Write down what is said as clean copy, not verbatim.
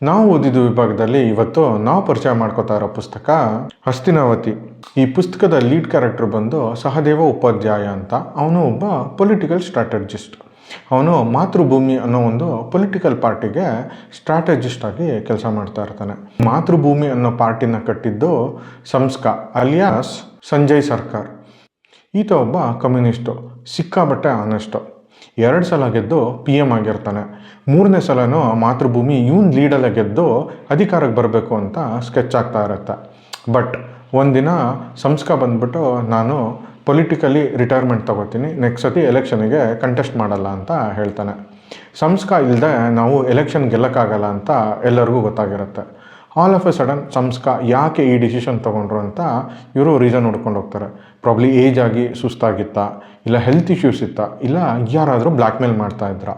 ನಾವು ಓದಿದ ವಿಭಾಗದಲ್ಲಿ ಇವತ್ತು ನಾವು ಪರಿಚಯ ಮಾಡ್ಕೋತಾ ಇರೋ ಪುಸ್ತಕ ಹಸ್ತಿನಾವತಿ. ಈ ಪುಸ್ತಕದ ಲೀಡ್ ಕ್ಯಾರೆಕ್ಟರ್ ಬಂದು ಸಹದೇವ ಉಪಾಧ್ಯಾಯ ಅಂತ. ಅವನು ಒಬ್ಬ ಪೊಲಿಟಿಕಲ್ ಸ್ಟ್ರಾಟಜಿಸ್ಟ್. ಅವನು ಮಾತೃಭೂಮಿ ಅನ್ನೋ ಒಂದು ಪೊಲಿಟಿಕಲ್ ಪಾರ್ಟಿಗೆ ಸ್ಟ್ರಾಟಜಿಸ್ಟ್ ಆಗಿ ಕೆಲಸ ಮಾಡ್ತಾ ಇರ್ತಾನೆ. ಮಾತೃಭೂಮಿ ಅನ್ನೋ ಪಾರ್ಟಿನ ಕಟ್ಟಿದ್ದು ಸಂಸ್ಕಾ ಅಲಿಯಾಸ್ ಸಂಜಯ್ ಸರ್ಕಾರ್. ಈತ ಒಬ್ಬ ಕಮ್ಯುನಿಸ್ಟು, ಸಿಕ್ಕಾಬಟ್ಟೆ ಆನೆಸ್ಟು. 2 ಸಲ ಗೆದ್ದು PM ಆಗಿರ್ತಾನೆ. 3ನೇ ಸಲನೂ ಮಾತೃಭೂಮಿ ಇವನ್ ಲೀಡಲ್ಲೇ ಗೆದ್ದು ಅಧಿಕಾರಕ್ಕೆ ಬರಬೇಕು ಅಂತ ಸ್ಕೆಚ್ ಆಗ್ತಾ ಇರುತ್ತೆ. ಬಟ್ ಒಂದಿನ ಸಂಸ್ಕಾ ಬಂದ್ಬಿಟ್ಟು ನಾನು ಪೊಲಿಟಿಕಲಿ ರಿಟೈರ್ಮೆಂಟ್ ತೊಗೋತೀನಿ, ನೆಕ್ಸ್ಟ್ ಸತಿ ಎಲೆಕ್ಷನ್ಗೆ ಕಂಟೆಸ್ಟ್ ಮಾಡಲ್ಲ ಅಂತ ಹೇಳ್ತಾನೆ. ಸಂಸ್ಕಾ ಇಲ್ಲದೆ ನಾವು ಎಲೆಕ್ಷನ್ ಗೆಲ್ಲಕ್ಕಾಗಲ್ಲ ಅಂತ ಎಲ್ಲರಿಗೂ ಗೊತ್ತಾಗಿರುತ್ತೆ. ಆಲ್ ಆಫ್ ಎ ಸಡನ್ ಸಂಸ್ಕಾ ಯಾಕೆ ಈ ಡಿಸಿಷನ್ ತೊಗೊಂಡ್ರು ಅಂತ ಇವರು ರೀಸನ್ ಹುಡ್ಕೊಂಡು ಹೋಗ್ತಾರೆ. ಪ್ರಾಬ್ಲಿ ಏಜ್ ಆಗಿ ಸುಸ್ತಾಗಿತ್ತಾ, ಇಲ್ಲ ಹೆಲ್ತ್ ಇಶ್ಯೂಸ್ ಇತ್ತಾ, ಇಲ್ಲ ಯಾರಾದರೂ ಬ್ಲ್ಯಾಕ್ ಮೇಲ್ ಮಾಡ್ತಾ ಇದ್ರಾ.